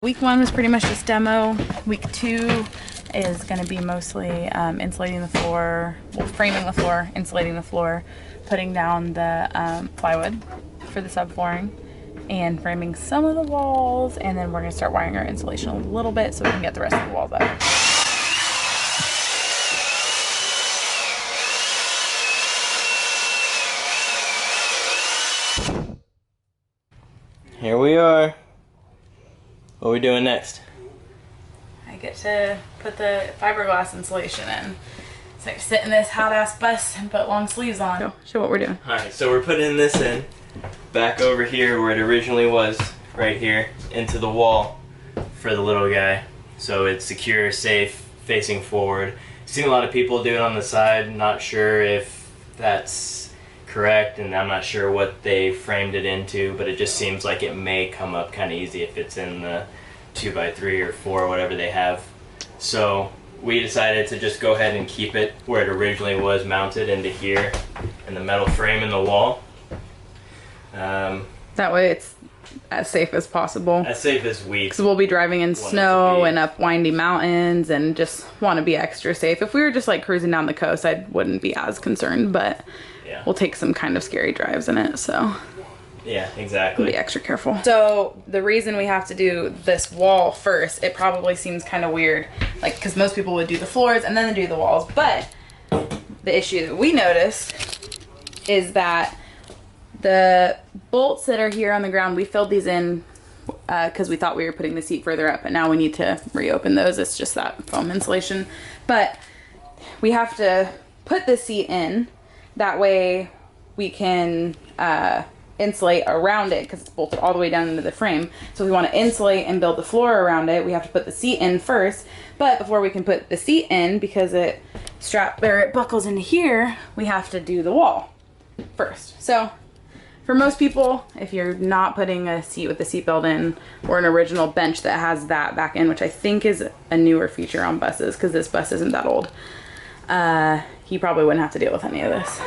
Week 1 was pretty much just demo. Week 2 is going to be mostly insulating the floor, well, framing the floor, insulating the floor, putting down the plywood for the subflooring, and framing some of the walls, and then we're going to start wiring our insulation a little bit so we can get the rest of the walls up. Here we are. What are we doing next? I get to put the fiberglass insulation in. So I sit in this hot ass bus and put long sleeves on. Show what we're doing. Alright, so we're putting this in back over here where it originally was, right here, into the wall for the little guy. So it's secure, safe, facing forward. Seen a lot of people do it on the side, not sure if that's correct, and I'm not sure what they framed it into, but it just seems like it may come up kind of easy if it's in the 2x3 or 4, whatever they have. So we decided to just go ahead and keep it where it originally was, mounted into here in the metal frame in the wall. That way it's as safe as possible. As safe as we. Because we'll be driving in snow and up windy mountains and just want to be extra safe. If we were just like cruising down the coast, I wouldn't be as concerned, but yeah, we'll take some kind of scary drives in it, so. Yeah, exactly. Be extra careful. So the reason we have to do this wall first, it probably seems kind of weird, like, because most people would do the floors and then do the walls, but the issue that we noticed is that the bolts that are here on the ground, we filled these in because we thought we were putting the seat further up, but now we need to reopen those. It's just that foam insulation. But we have to put the seat in. That way we can insulate around it because it's bolted all the way down into the frame. So if we want to insulate and build the floor around it, we have to put the seat in first. But before we can put the seat in, because it buckles into here, we have to do the wall first. So for most people, if you're not putting a seat with the seat built in, or an original bench that has that back in, which I think is a newer feature on buses because this bus isn't that old, you probably wouldn't have to deal with any of this.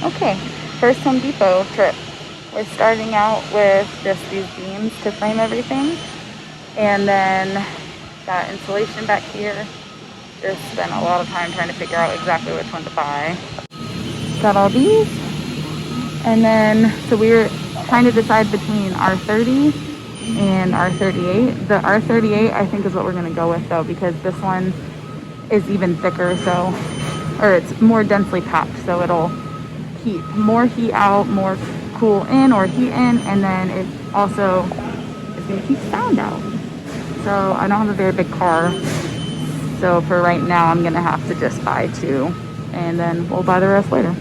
Okay, first Home Depot trip. We're starting out with just these beams to frame everything, and then got insulation back here. Just spent a lot of time trying to figure out exactly which one to buy. Got all these, and then so we were trying to decide between R30 and R38. The R38 I think is what we're going to go with though, because this one is even thicker, so, or it's more densely packed, so it'll keep more heat out, more cool in or heat in, and then it also is going to keep sound out. So I don't have a very big car, so for right now I'm going to have to just buy 2, and then we'll buy the rest later.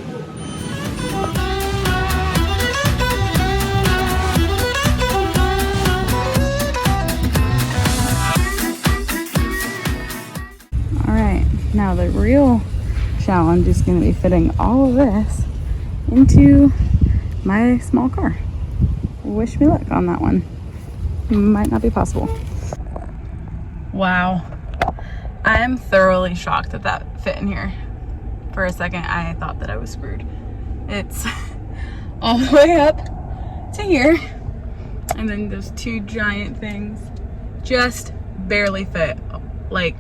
Alright, now the real challenge is going to be fitting all of this into my small car. Wish me luck on that one. Might not be possible. Wow. I'm thoroughly shocked that that fit in here. For a second, I thought that I was screwed. It's all the way up to here. And then those 2 giant things just barely fit. Like,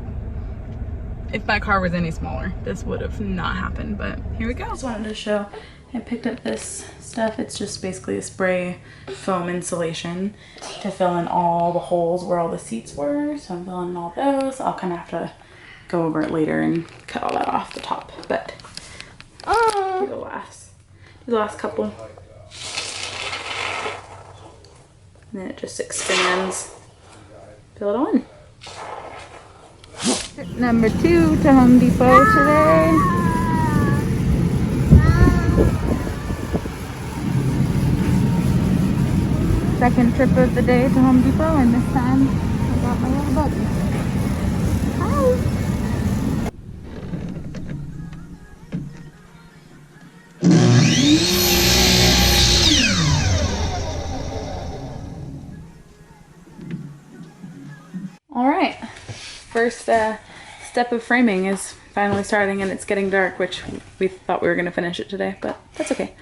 if my car was any smaller, this would have not happened, but here we go. I just wanted to show, I picked up this stuff. It's just basically a spray foam insulation to fill in all the holes where all the seats were. So I'm filling in all those. I'll kind of have to go over it later and cut all that off the top, but do the last couple. And then it just expands. Fill it all in. Number 2 to Home Depot today. Second trip of the day to Home Depot, and this time I got my little buggy. Hi! first step of framing is finally starting, and it's getting dark, which we thought we were going to finish it today, but that's okay.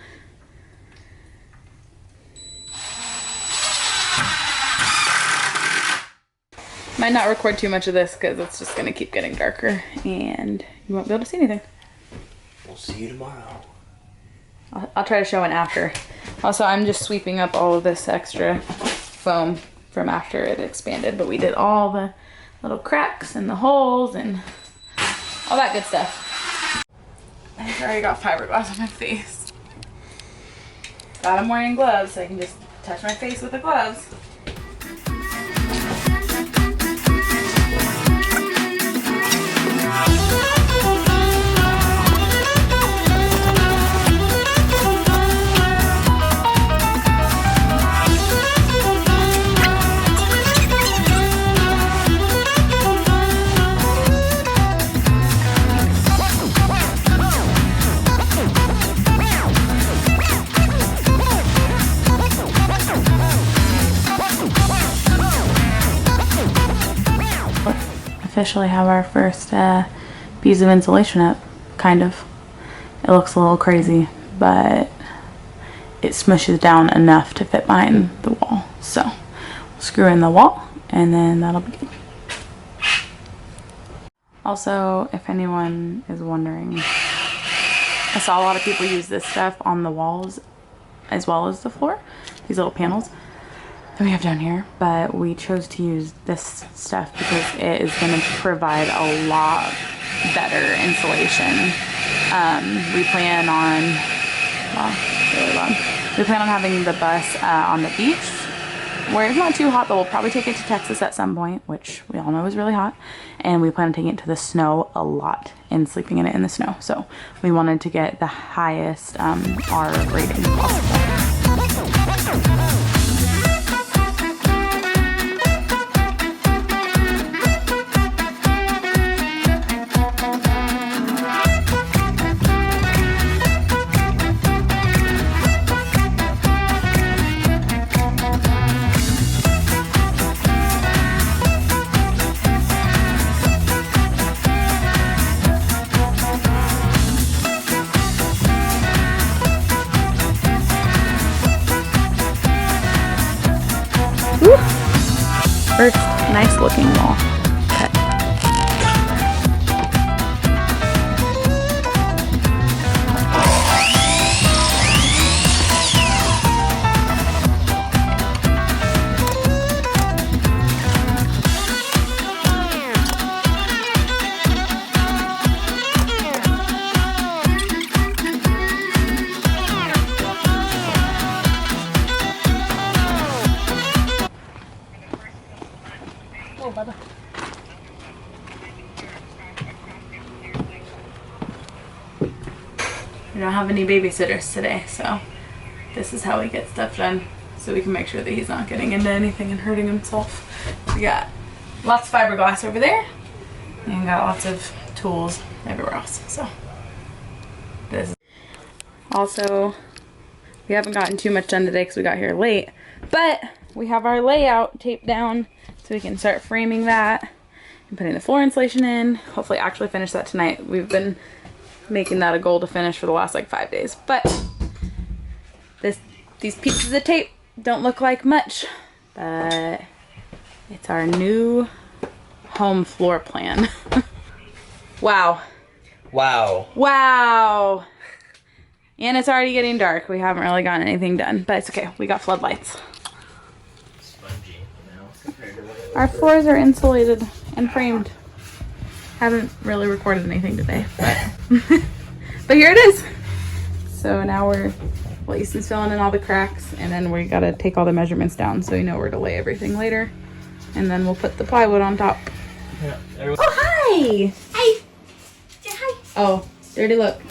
Might not record too much of this because it's just going to keep getting darker and you won't be able to see anything. We'll see you tomorrow. I'll try to show an after. Also, I'm just sweeping up all of this extra foam from after it expanded, but we did all the little cracks and the holes and all that good stuff. I already got fiberglass on my face. Glad I'm wearing gloves so I can just touch my face with the gloves. Officially have our first piece of insulation up, kind of. It looks a little crazy, but it smushes down enough to fit behind the wall. So we'll screw in the wall and then that'll be good. Also, if anyone is wondering, I saw a lot of people use this stuff on the walls as well as the floor, these little panels that we have down here, but we chose to use this stuff because it is going to provide a lot better insulation. We plan on, wow, really loud. We plan on having the bus on the beach where it's not too hot, but we'll probably take it to Texas at some point, which we all know is really hot. And we plan on taking it to the snow a lot and sleeping in it in the snow. So we wanted to get the highest R rating possible. First nice looking wall cut. Oh, Bubba. We don't have any babysitters today, so this is how we get stuff done so we can make sure that he's not getting into anything and hurting himself. We got lots of fiberglass over there and got lots of tools everywhere else. So this. Also, we haven't gotten too much done today because we got here late, but we have our layout taped down so we can start framing that and putting the floor insulation in. Hopefully actually finish that tonight. We've been making that a goal to finish for the last like 5 days, but these pieces of tape don't look like much, but it's our new home floor plan. Wow. Wow. Wow. And it's already getting dark. We haven't really gotten anything done, but it's okay. We got floodlights. Spongy, you know, compared to what it Our floors are insulated and framed. Haven't really recorded anything today, but here it is. So now well, Easton's filling in all the cracks, and then we gotta take all the measurements down so we know where to lay everything later. And then we'll put the plywood on top. Yeah, oh, hi! Hi! Hi! Oh, dirty look.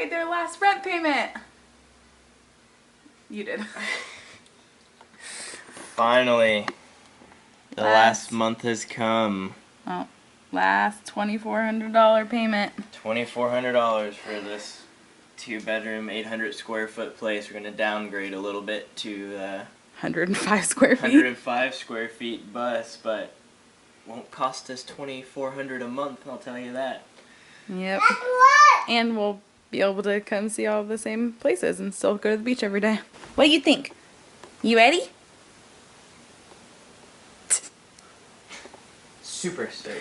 paid their last rent payment. You did. Finally, the last month has come. Oh, last $2,400 payment. $2,400 for this 2-bedroom, 800 square foot place. We're gonna downgrade a little bit to 105 square feet. 105 square feet bus, but won't cost us $2,400 a month. I'll tell you that. Yep. And we'll be able to come see all the same places and still go to the beach every day. What do you think? You ready? Super stoked.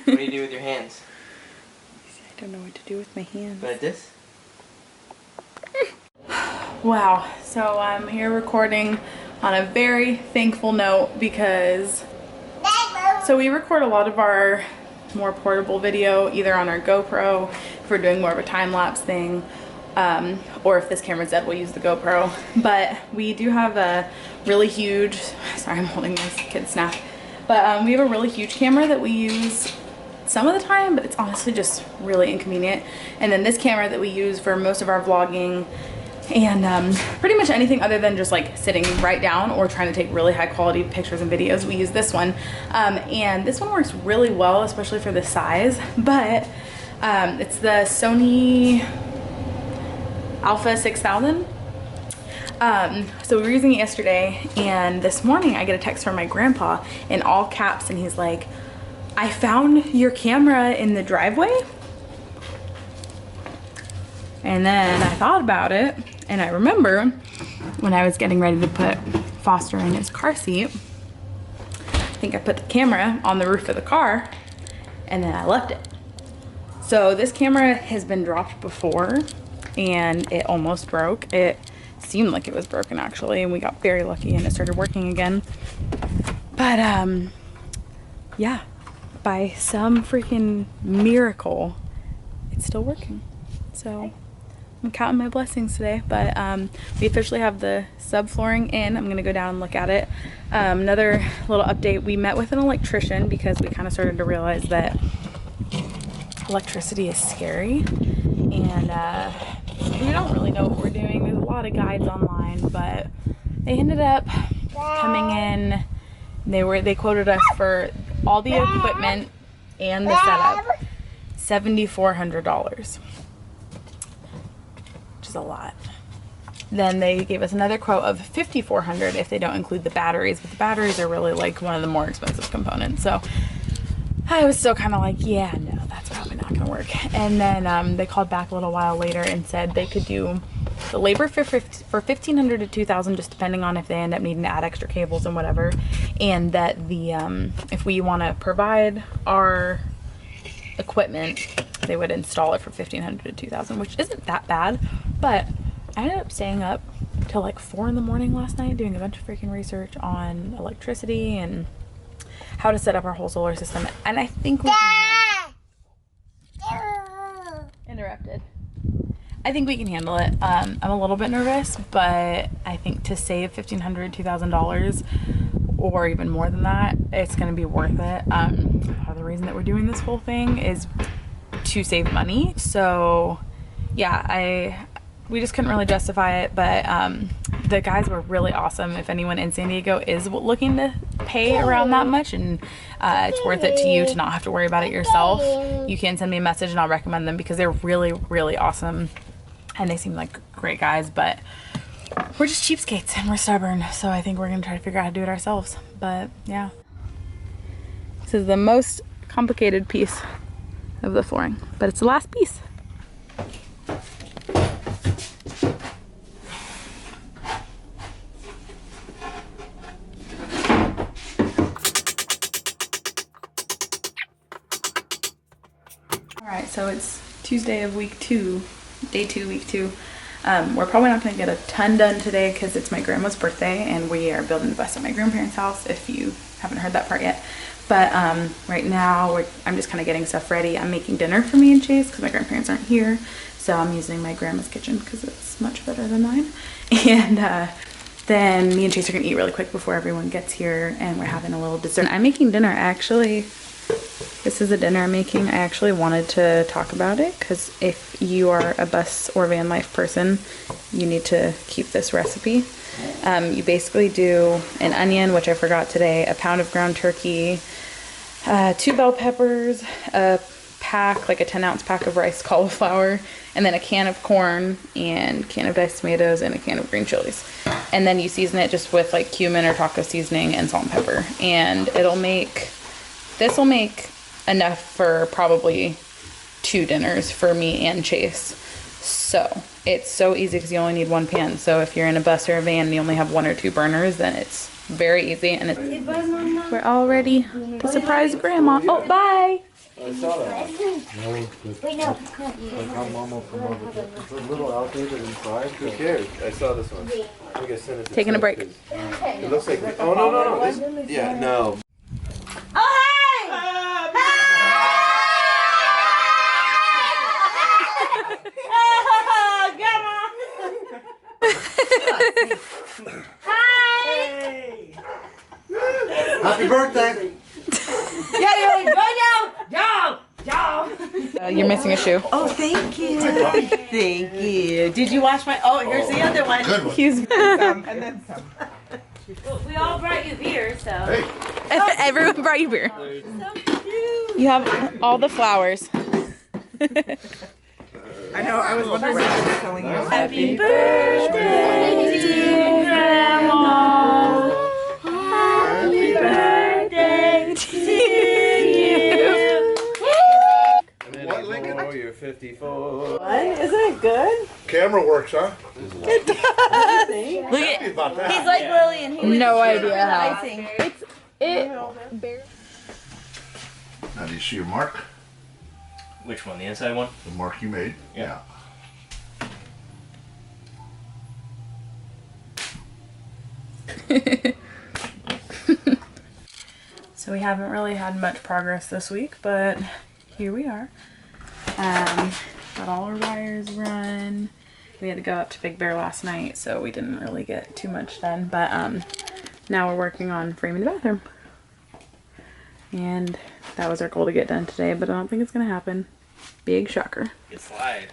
What do you do with your hands? I don't know what to do with my hands. Like this? Wow. So I'm here recording on a very thankful note because we record a lot of our more portable video either on our GoPro if we're doing more of a time-lapse thing, or if this camera's dead we'll use the GoPro. But we do have a really huge, sorry I'm holding this kid's snack, but we have a really huge camera that we use some of the time, but it's honestly just really inconvenient. And then this camera that we use for most of our vlogging and pretty much anything other than just like sitting right down or trying to take really high quality pictures and videos, we use this one. And this one works really well, especially for the size, but it's the Sony Alpha 6000. So we were using it yesterday, and this morning I get a text from my grandpa in all caps, and he's like, I found your camera in the driveway. And then I thought about it, and I remember when I was getting ready to put Foster in his car seat, I think I put the camera on the roof of the car, and then I left it. So this camera has been dropped before, and it almost broke. It seemed like it was broken actually, and we got very lucky and it started working again. But yeah, by some freaking miracle, it's still working. So I'm counting my blessings today. But we officially have the subflooring in. I'm gonna go down and look at it. Another little update, we met with an electrician because we kind of started to realize that electricity is scary, and we don't really know what we're doing. There's a lot of guides online, but they ended up coming in. They quoted us for all the equipment and the setup $7,400, which is a lot. Then they gave us another quote of $5,400 if they don't include the batteries, but the batteries are really like one of the more expensive components. So I was still kind of like, yeah, no, that's probably not gonna work. And then they called back a little while later and said they could do the labor for $1,500 to $2,000, just depending on if they end up needing to add extra cables and whatever. And that the if we want to provide our equipment, they would install it for $1,500 to $2,000, which isn't that bad. But I ended up staying up till like 4 in the morning last night doing a bunch of freaking research on electricity and how to set up our whole solar system. And I think we can interrupted. I think we can handle it. I'm a little bit nervous, but I think to save $1,500, $2,000, or even more than that, it's going to be worth it. The reason that we're doing this whole thing is to save money. So yeah, we just couldn't really justify it, but the guys were really awesome. If anyone in San Diego is looking to pay around that much, and it's worth it to you to not have to worry about it yourself, you can send me a message and I'll recommend them because they're really, really awesome. And they seem like great guys, but we're just cheapskates and we're stubborn. So I think we're gonna try to figure out how to do it ourselves. But yeah. This is the most complicated piece of the flooring, but it's the last piece. Alright, so it's Tuesday of week 2. Day 2, week 2. We're probably not going to get a ton done today because it's my grandma's birthday and we are building the bus at my grandparents' house, if you haven't heard that part yet. But right now I'm just kind of getting stuff ready. I'm making dinner for me and Chase because my grandparents aren't here, so I'm using my grandma's kitchen because it's much better than mine. And then me and Chase are going to eat really quick before everyone gets here, and we're having a little dessert. I'm making dinner actually This is a dinner I'm making. I actually wanted to talk about it because if you are a bus or van life person, you need to keep this recipe. You basically do an onion, which I forgot today, a pound of ground turkey, 2 bell peppers, a pack, like a 10-ounce pack of rice cauliflower, and then a can of corn and a can of diced tomatoes and a can of green chilies. And then you season it just with like cumin or taco seasoning and salt and pepper. And this will make enough for probably 2 dinners for me and Chase. So it's so easy because you only need 1 pan. So if you're in a bus or a van and you only have 1 or 2 burners, then it's very easy. And we're all ready to surprise Grandma. Oh, bye! I saw that. Wait, no. Like how Mama will come over. It's a little outdated inside. Who cares? I saw this one. I think I sent it to Taking a break. It looks like. Oh, no. This, yeah, no. Happy birthday! You're missing a shoe. Oh, thank you. Thank you. Did you wash my? Oh, here's the other one. Good one. He's Some and then some. Well, we all brought you beer, so. Hey, everyone brought you beer. So cute. You have all the flowers. I know. I was wondering what I was telling you. Happy birthday, dear Grandma. Happy birthday to you. what, Lincoln? Oh, you're 54. Isn't it good? Camera works, huh? Look at, Happy about that. he's like Lillian. He was No idea how. icing. Now, do you see your mark? Which one? The inside one? The mark you made? Yeah. So we haven't really had much progress this week, but here we are. Got all our wires run. We had to go up to Big Bear last night, so we didn't really get too much done. But now we're working on framing the bathroom. And that was our goal to get done today, but I don't think it's gonna happen. Big shocker. Good slide.